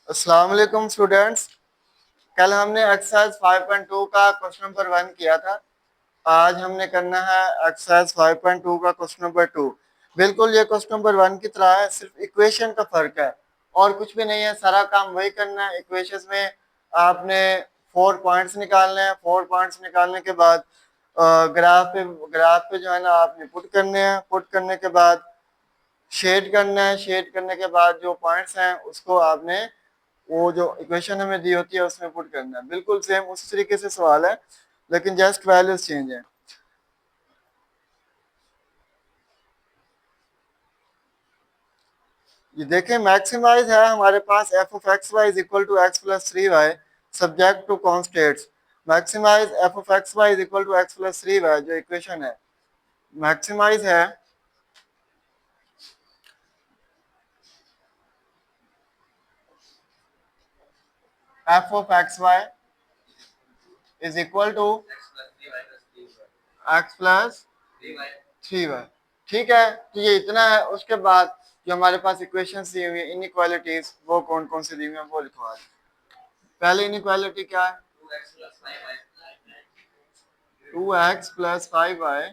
अस्सलाम वालेकुम स्टूडेंट्स। कल हमने एक्सरसाइज 5.2 का क्वेश्चन नंबर 1 किया था। आज हमने करना है एक्सरसाइज 5.2 का क्वेश्चन नंबर 2। बिल्कुल ये क्वेश्चन नंबर 1 की तरह है, सिर्फ इक्वेशन का फर्क है और कुछ भी नहीं है। सारा काम वही करना है। इक्वेशंस में आपने 4 पॉइंट्स निकालने हैं। 4 पॉइंट्स निकालने के बाद ग्राफ पे जो है ना आपने पुट करने हैं। पुट करने के बाद शेड करना है। शेड करने के बाद जो पॉइंट्स हैं उसको आपने वो जो इक्वेशन हमें दी होती है उसमें पुट करना है। बिल्कुल सेम उसी तरीके से सवाल है, लेकिन जस्ट वैल्यूज चेंज है। ये देखें, मैक्सिमाइज है हमारे पास f of x y is equal to x plus three y subject to constants. Maximise f of x y is equal to x plus three y जो इक्वेशन है, maximise है f of x y is equal to x plus three y. ठीक है, तो ये इतना है। उसके बाद जो हमारे पास इक्वेशन दी हुई है इनइक्वालिटीज, वो कौन कौन सी दी हुई है वो लिखो आज। पहले इनइक्वालिटी क्या है? 2x प्लस 5y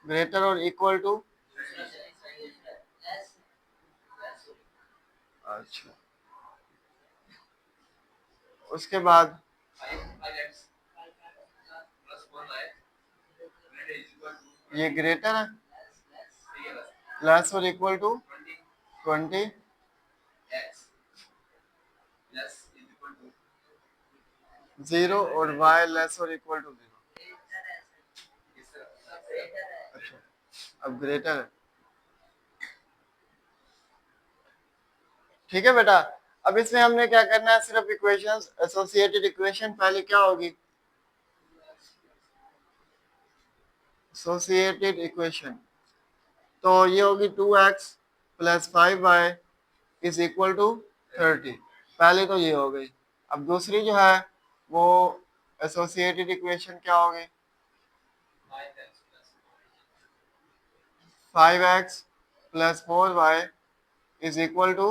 ग्रेटर और इक्वल टू। अच्छा, उसके बाद ये ग्रेटर है प्लस और इक्वल टू 20 0 और y लेस और इक्वल टू 0। अच्छा, अब ग्रेटर है। ठीक है बेटा, अब इसमें हमने क्या करना है, सिर्फ इक्वेशंस एसोसिएटेड इक्वेशन पहले क्या होगी, एसोसिएटेड इक्वेशन। तो ये होगी 2x plus 5y is equal to 30। पहले तो ये हो गई। अब दूसरी जो है वो एसोसिएटेड इक्वेशन क्या होगी, 5x plus 4y is equal to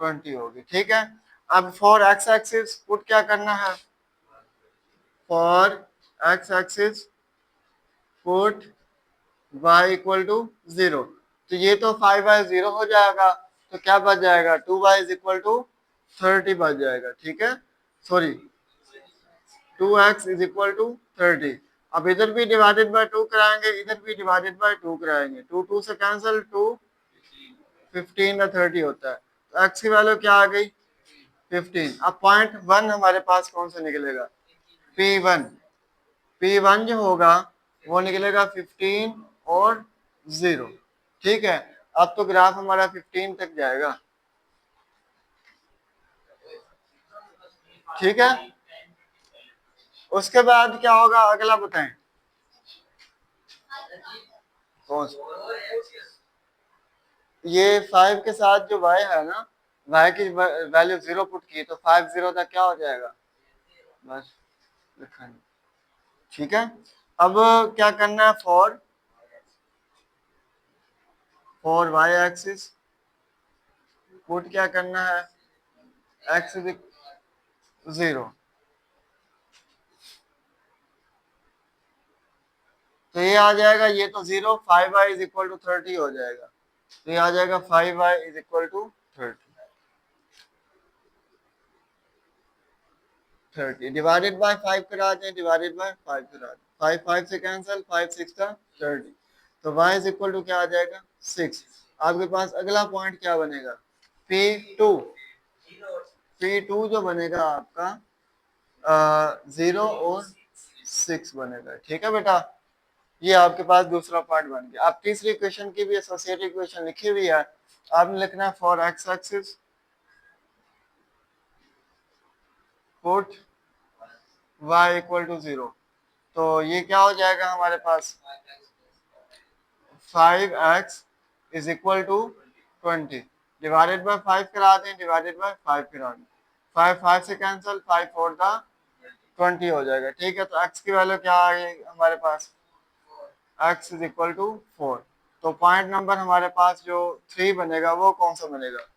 20 होगी। ठीक है, अब फॉर एक्स एक्सिस पुट क्या करना है, for x axis put y equal to 0। तो ये तो 5y 0 हो जाएगा, तो क्या बच जाएगा, 2y इज इक्वल टू 30 बच जाएगा। ठीक है, sorry 2x is equal to 30। अब इधर भी डिवाइडेड बाय 2 कराएंगे, इधर भी डिवाइडेड बाय 2 कराएंगे। 2 2 से कैंसिल, 2 15 का 30 होता है। तो x की वैल्यू क्या आ गई, 15। अब पॉइंट 1 हमारे पास कौन सा निकलेगा, P1। P1 जो होगा वो निकलेगा 15 और 0। ठीक है, अब तो ग्राफ हमारा 15 तक जाएगा। ठीक है, उसके बाद क्या होगा अगला बताएं, कौन सा? ये 5 के साथ जो y है ना, y की वैल्यू 0 पुट की तो 5 0 तक क्या हो जाएगा, बस लिखा नहीं। ठीक है, अब क्या करना है, फॉर y एक्सिस पुट क्या करना है, x इज 0। तो ये आ जाएगा, ये तो 0, 5y इज इक्वल टू 30 हो जाएगा। तो ये आ जाएगा 5y is equal to 30 divided by 5 करा दें, डिवाइडेड बाय 5 करा दें। 5 5 से कैंसिल, 5 6 का 30। तो y इज इक्वल टू क्या आ जाएगा, 6। आपके पास अगला पॉइंट क्या बनेगा, P2। P2 जो बनेगा आपका 0 और 6 बनेगा। ठीक है बेटा, ये आपके पास दूसरा पार्ट बन गया। आप तीसरी इक्वेशन की भी एसोसिएटेड इक्वेशन लिखी हुई है, आपने लिखना है for x axis put y equal to 0। तो ये क्या हो जाएगा हमारे पास, 5x is equal to 20 divided by 5 करा दें, डिवाइडेड बाय 5 करा दें। 5 5 से कैंसिल, 5 4 का 20 हो जाएगा। ठीक है, तो x की वैल्यू क्या आ गई हमारे पास, x इज इक्वल टू 4। तो पॉइंट नंबर हमारे पास जो 3 बनेगा वो कौन सा बनेगा,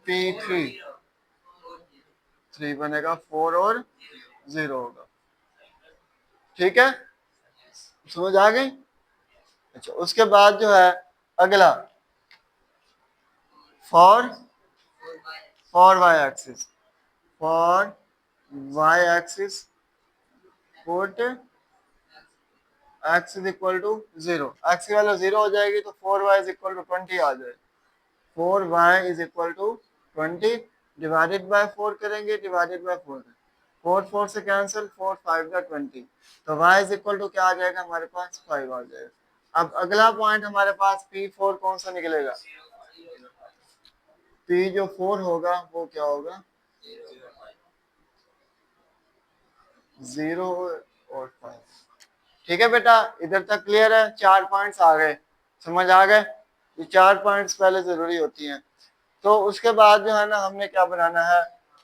P3 3 बनेगा, 4 और 0 होगा। ठीक है, समझ आ गई? अच्छा, उसके बाद जो है अगला for y axis, for y axis put x is equal to 0, x की वैल्यू 0 हो जाएगी तो 4y इज इक्वल टू 20 आ जाएगा। 4y is equal to 20 divided by 4 करेंगे, डिवाइडेड बाय 4, 4 4 से कैंसिल, 4 5 का 20, तो y इज इक्वल टू क्या आ जाएगा हमारे पास 5 आ जाएगा। अब अगला पॉइंट हमारे पास P4 कौन सा निकलेगा? P जो 4 होगा वो क्या होगा? 0 और 5। ठीक है बेटा, इधर तक क्लियर है? 4 पॉइंट्स आ गए, समझ आ गए? ये 4 पॉइंट्स पहले जरूरी होती हैं। तो उसके बाद जो है ना हमने क्या बनाना है,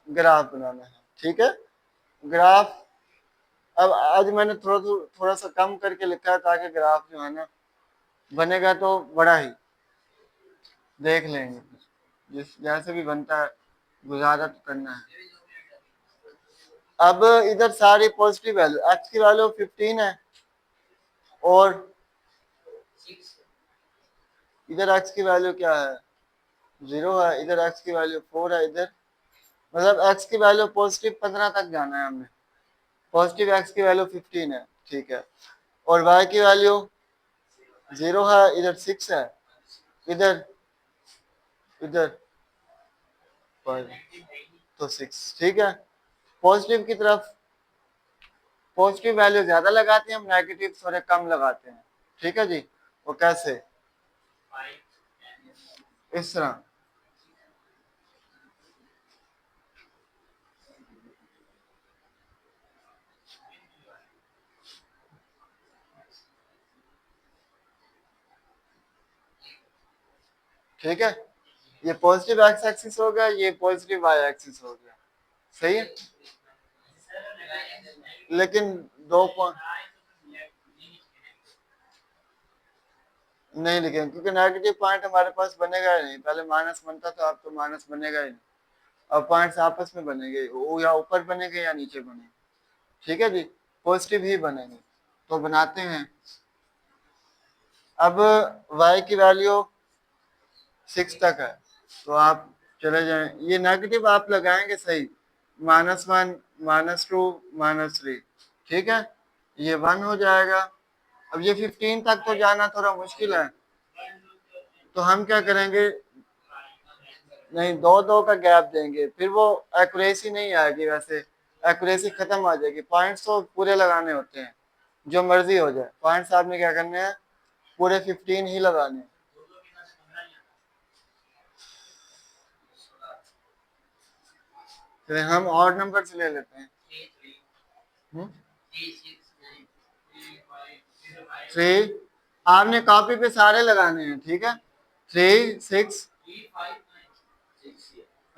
ग्राफ बनाना है। ठीक है, ग्राफ अब आज मैंने थोड़ा सा कम करके लिखा है ताकि ग्राफ जो है ना बनेगा तो बड़ा ही देख लेंगे, जिस जैसे भी बनता है गुजारा तो करना है। अब इधर सारी पॉजिटिव वैल्यू, एक्स की वैल्यू 15 है और इधर एक्स की वैल्यू क्या है 0 है, इधर एक्स की वैल्यू 4 है, इधर मतलब एक्स की वैल्यू पॉजिटिव 15 तक जाना है हमें, पॉजिटिव एक्स की वैल्यू 15 है। ठीक है, और वाई की वैल्यू 0 है, इधर 6 है, इधर इधर 5 तो 6। ठीक है, पॉजिटिव की तरफ पॉजिटिव वैल्यू ज्यादा लगाते हैं हम, नेगेटिव थोड़े कम लगाते हैं। ठीक है जी, वो कैसे? इस तरह, ठीक है, ये पॉजिटिव एक्स एक्सिस हो गया, ये पॉजिटिव वाई एक्सिस हो गया, सही है। लेकिन दो पॉइंट नहीं लिखेंगे क्योंकि नेगेटिव पॉइंट हमारे पास बनेगा ही नहीं, पहले माइनस बनता था, अब तो माइनस बनेगा ही नहीं। अब पॉइंट्स आपस में बनेंगे, वो या ऊपर बनेंगे या नीचे बनेंगे। ठीक है जी, पॉजिटिव ही बनेंगे, तो बनाते हैं। अब y की वैल्यू 6 तक है तो आप चले जाएं, ये नेगेटिव आप लगाएंगे सही, -1 -2 -3। ठीक है, ये 1 हो जाएगा। अब ये 15 तक तो जाना थोड़ा मुश्किल है, तो हम क्या करेंगे, नहीं दो दो का गैप देंगे, फिर वो एक्यूरेसी नहीं आएगी, वैसे एक्यूरेसी खत्म आ जाएगी। पॉइंट्स तो पूरे लगाने होते हैं, जो मर्जी हो जाए, पॉइंट्स आपने क्या करने हैं, पूरे 15 ही लगाने हैं। तो हम और नंबर से ले लेते हैं। 3, आपने कॉपी पे सारे लगाने हैं। ठीक है, 3 6,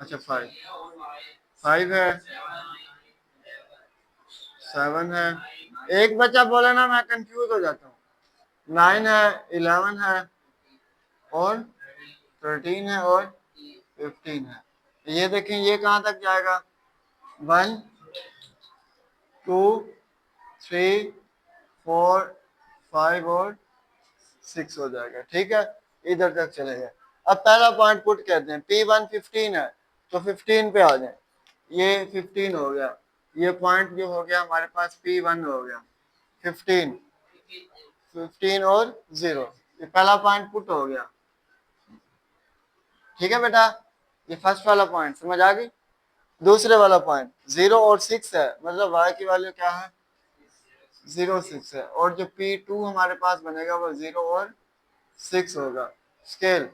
अच्छा 5 है, 7 है, एक बच्चा बोला ना, मैं कंफ्यूज हो जाता हूँ। 9 है, 11 है और 13 है और 15 है। ये देखें, ये कहाँ तक जाएगा, 1 2 3 4 5 और 6 हो जाएगा। ठीक है, इधर तक चलेगा। अब पहला पॉइंट पुट करते हैं, P1 15 है तो 15 पे आ जाए, ये 15 हो गया, ये पॉइंट जो हो गया हमारे पास P1 हो गया 15, 15 और 0, ये पहला पॉइंट पुट हो गया। ठीक है बेटा, ये फर्स्ट वाला पॉइंट समझ आ गई। दूसरे वाला पॉइंट 0 और 6 है, मतलब y की वैल्यू क्या है 0 6 है, और जो P2 हमारे पास बनेगा वो 0 और 6 होगा। स्केल,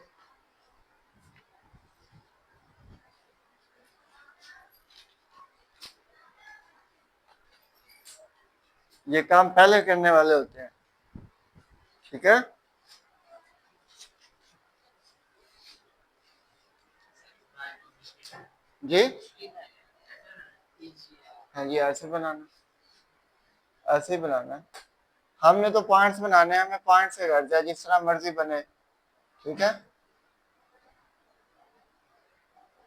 ये काम पहले करने वाले होते हैं। ठीक है, जी हाँ जी, ऐसे बनाना, ऐसे ही बनाना है। हमने तो पॉइंट्स बनाने हैं, हमें पॉइंट से कर दिया, जिस तरह मर्जी बने। ठीक है,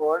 4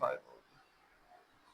5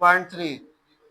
0.3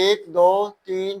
1 2 3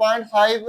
0.5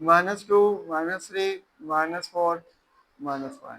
-2 -3 -4 -5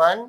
1،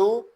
2،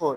4،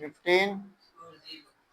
15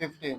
15،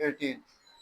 18۔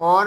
4،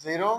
0،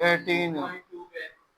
18،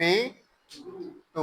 P2،